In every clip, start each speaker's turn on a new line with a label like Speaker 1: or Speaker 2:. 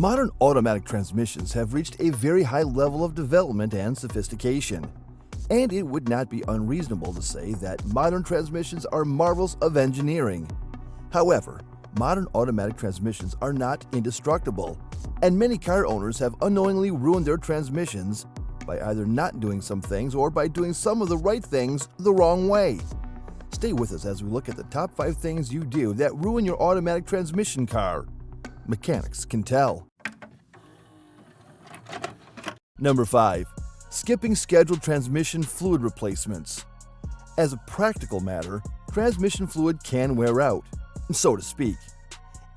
Speaker 1: Modern automatic transmissions have reached a very high level of development and sophistication, and it would not be unreasonable to say that modern transmissions are marvels of engineering. However, modern automatic transmissions are not indestructible, and many car owners have unknowingly ruined their transmissions by either not doing some things or by doing some of the right things the wrong way. Stay with us as we look at the top 5 things you do that ruin your automatic transmission car. Mechanics can tell. Number 5. Skipping scheduled transmission fluid replacements. As a practical matter, transmission fluid can wear out, so to speak.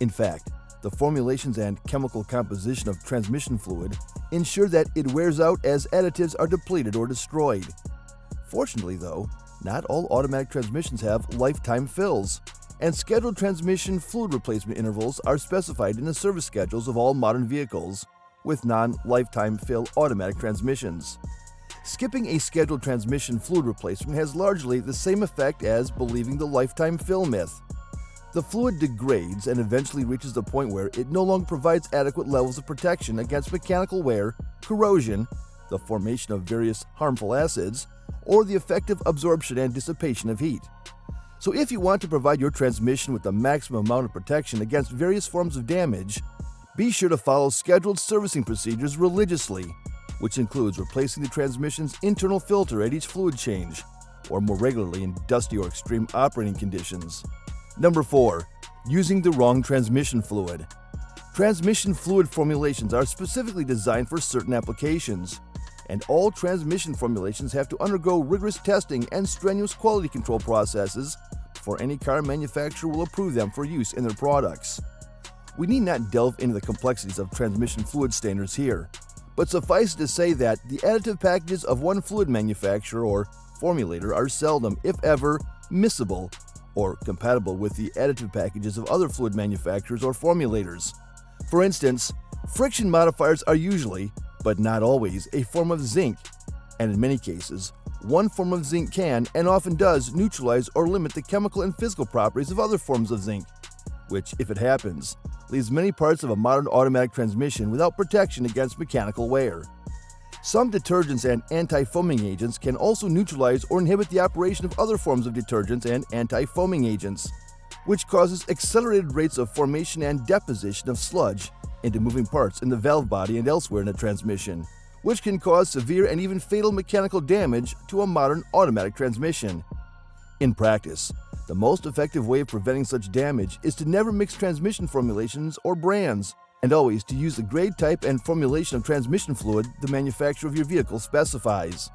Speaker 1: In fact, the formulations and chemical composition of transmission fluid ensure that it wears out as additives are depleted or destroyed. Fortunately, though, not all automatic transmissions have lifetime fills, and scheduled transmission fluid replacement intervals are specified in the service schedules of all modern vehicles with non-lifetime fill automatic transmissions. Skipping a scheduled transmission fluid replacement has largely the same effect as believing the lifetime fill myth. The fluid degrades and eventually reaches the point where it no longer provides adequate levels of protection against mechanical wear, corrosion, the formation of various harmful acids, or the effective absorption and dissipation of heat. So if you want to provide your transmission with the maximum amount of protection against various forms of damage, be sure to follow scheduled servicing procedures religiously, which includes replacing the transmission's internal filter at each fluid change, or more regularly in dusty or extreme operating conditions. Number 4. Using the wrong transmission fluid. Transmission fluid formulations are specifically designed for certain applications, and all transmission formulations have to undergo rigorous testing and strenuous quality control processes before any car manufacturer will approve them for use in their products. We need not delve into the complexities of transmission fluid standards here, but suffice it to say that the additive packages of one fluid manufacturer or formulator are seldom, if ever, miscible or compatible with the additive packages of other fluid manufacturers or formulators. For instance, friction modifiers are usually, but not always, a form of zinc, and in many cases, one form of zinc can and often does neutralize or limit the chemical and physical properties of other forms of zinc, which, if it happens, leaves many parts of a modern automatic transmission without protection against mechanical wear. Some detergents and anti-foaming agents can also neutralize or inhibit the operation of other forms of detergents and anti-foaming agents, which causes accelerated rates of formation and deposition of sludge into moving parts in the valve body and elsewhere in the transmission, which can cause severe and even fatal mechanical damage to a modern automatic transmission. In practice, the most effective way of preventing such damage is to never mix transmission formulations or brands, and always to use the grade, type, and formulation of transmission fluid the manufacturer of your vehicle specifies.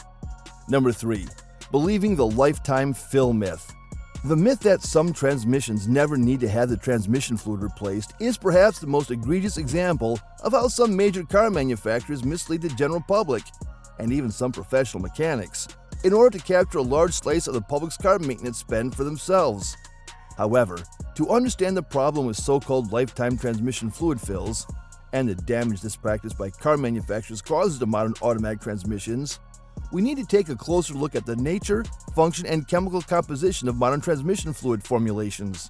Speaker 1: Number 3. Believing the lifetime fill myth. The myth that some transmissions never need to have the transmission fluid replaced is perhaps the most egregious example of how some major car manufacturers mislead the general public, and even some professional mechanics, in order to capture a large slice of the public's car maintenance spend for themselves. However, to understand the problem with so-called lifetime transmission fluid fills, and the damage this practice by car manufacturers causes to modern automatic transmissions, we need to take a closer look at the nature, function, and chemical composition of modern transmission fluid formulations.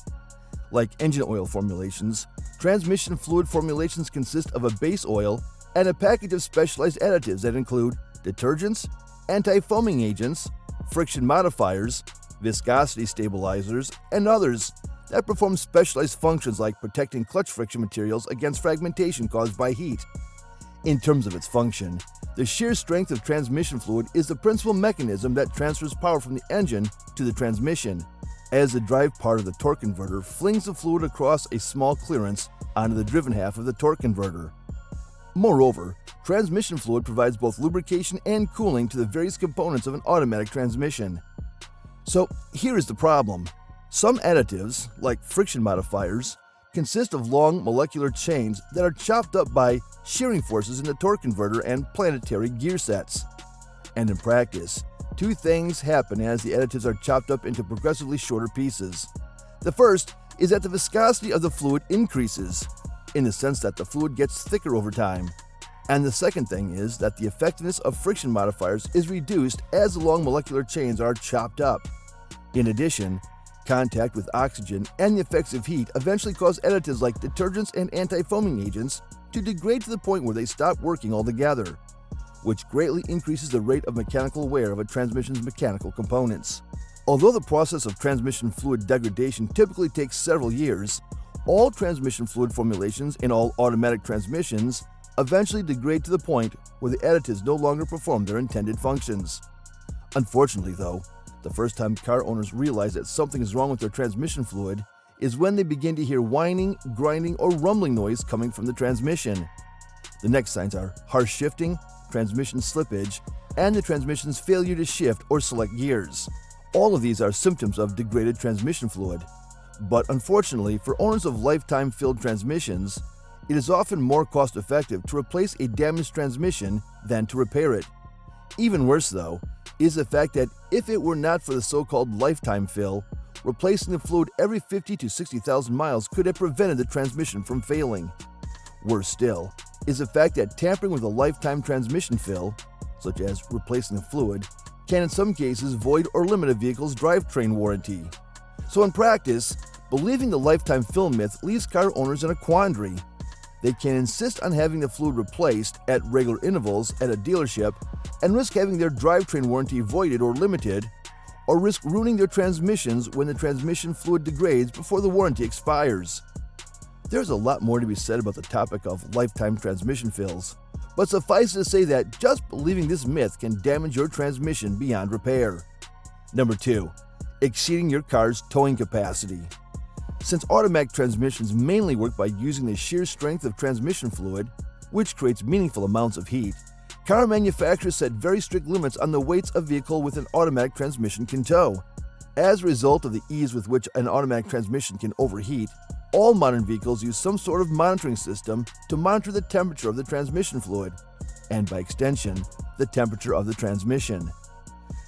Speaker 1: Like engine oil formulations, transmission fluid formulations consist of a base oil and a package of specialized additives that include detergents, anti-foaming agents, friction modifiers, viscosity stabilizers, and others that perform specialized functions like protecting clutch friction materials against fragmentation caused by heat. In terms of its function, the sheer strength of transmission fluid is the principal mechanism that transfers power from the engine to the transmission, as the drive part of the torque converter flings the fluid across a small clearance onto the driven half of the torque converter. Moreover, transmission fluid provides both lubrication and cooling to the various components of an automatic transmission. So here is the problem. Some additives, like friction modifiers, consist of long molecular chains that are chopped up by shearing forces in the torque converter and planetary gear sets. And in practice, 2 things happen as the additives are chopped up into progressively shorter pieces. The first is that the viscosity of the fluid increases, in the sense that the fluid gets thicker over time. And the second thing is that the effectiveness of friction modifiers is reduced as the long molecular chains are chopped up. In addition, contact with oxygen and the effects of heat eventually cause additives like detergents and anti-foaming agents to degrade to the point where they stop working altogether, which greatly increases the rate of mechanical wear of a transmission's mechanical components. Although the process of transmission fluid degradation typically takes several years, all transmission fluid formulations in all automatic transmissions eventually degrade to the point where the additives no longer perform their intended functions. Unfortunately, though, the first time car owners realize that something is wrong with their transmission fluid is when they begin to hear whining, grinding, or rumbling noise coming from the transmission. The next signs are harsh shifting, transmission slippage, and the transmission's failure to shift or select gears. All of these are symptoms of degraded transmission fluid. But unfortunately, for owners of lifetime-filled transmissions, it is often more cost-effective to replace a damaged transmission than to repair it. Even worse, though, is the fact that if it were not for the so-called lifetime fill, replacing the fluid every 50 to 60,000 miles could have prevented the transmission from failing. Worse still is the fact that tampering with a lifetime transmission fill, such as replacing the fluid, can in some cases void or limit a vehicle's drivetrain warranty. So in practice, believing the lifetime fill myth leaves car owners in a quandary. They can insist on having the fluid replaced at regular intervals at a dealership and risk having their drivetrain warranty voided or limited, or risk ruining their transmissions when the transmission fluid degrades before the warranty expires. There's a lot more to be said about the topic of lifetime transmission fills, but suffice it to say that just believing this myth can damage your transmission beyond repair. Number 2. Exceeding your car's towing capacity. Since automatic transmissions mainly work by using the sheer strength of transmission fluid, which creates meaningful amounts of heat, car manufacturers set very strict limits on the weights a vehicle with an automatic transmission can tow. As a result of the ease with which an automatic transmission can overheat, all modern vehicles use some sort of monitoring system to monitor the temperature of the transmission fluid, and by extension, the temperature of the transmission.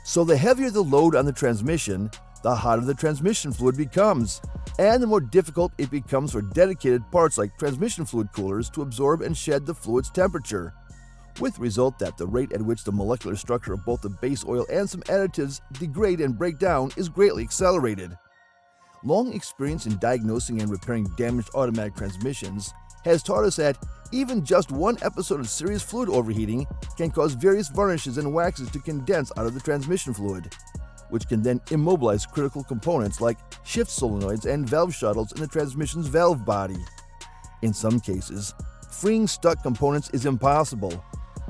Speaker 1: So the heavier the load on the transmission, the hotter the transmission fluid becomes, and the more difficult it becomes for dedicated parts like transmission fluid coolers to absorb and shed the fluid's temperature, with the result that the rate at which the molecular structure of both the base oil and some additives degrade and break down is greatly accelerated. Long experience in diagnosing and repairing damaged automatic transmissions has taught us that even just one episode of serious fluid overheating can cause various varnishes and waxes to condense out of the transmission fluid, which can then immobilize critical components like shift solenoids and valve shuttles in the transmission's valve body. In some cases, freeing stuck components is impossible,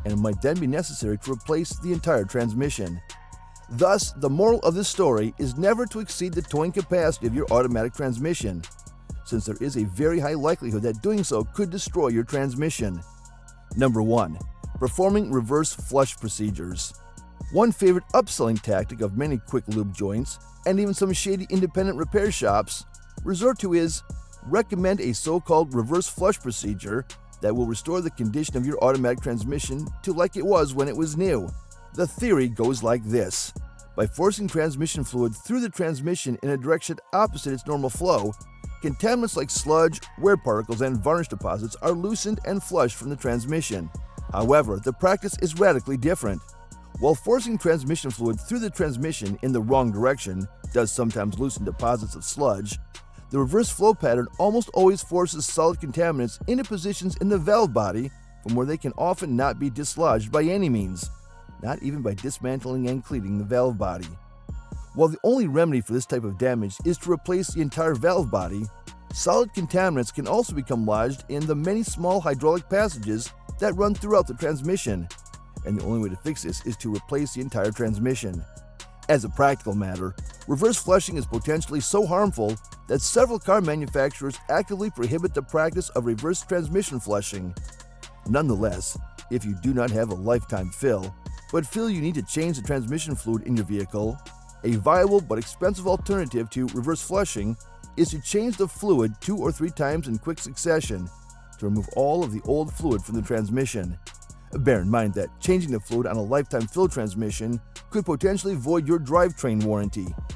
Speaker 1: and it might then be necessary to replace the entire transmission. Thus, the moral of this story is never to exceed the towing capacity of your automatic transmission, since there is a very high likelihood that doing so could destroy your transmission. Number 1. Performing reverse flush procedures. One favorite upselling tactic of many quick lube joints, and even some shady independent repair shops, resort to is recommend a so-called reverse flush procedure that will restore the condition of your automatic transmission to like it was when it was new. The theory goes like this. By forcing transmission fluid through the transmission in a direction opposite its normal flow, contaminants like sludge, wear particles, and varnish deposits are loosened and flushed from the transmission. However, the practice is radically different. While forcing transmission fluid through the transmission in the wrong direction does sometimes loosen deposits of sludge, the reverse flow pattern almost always forces solid contaminants into positions in the valve body from where they can often not be dislodged by any means, not even by dismantling and cleaning the valve body. While the only remedy for this type of damage is to replace the entire valve body, solid contaminants can also become lodged in the many small hydraulic passages that run throughout the transmission, and the only way to fix this is to replace the entire transmission. As a practical matter, reverse flushing is potentially so harmful that several car manufacturers actively prohibit the practice of reverse transmission flushing. Nonetheless, if you do not have a lifetime fill, but feel you need to change the transmission fluid in your vehicle, a viable but expensive alternative to reverse flushing is to change the fluid 2 or 3 times in quick succession to remove all of the old fluid from the transmission. Bear in mind that changing the fluid on a lifetime fill transmission could potentially void your drivetrain warranty.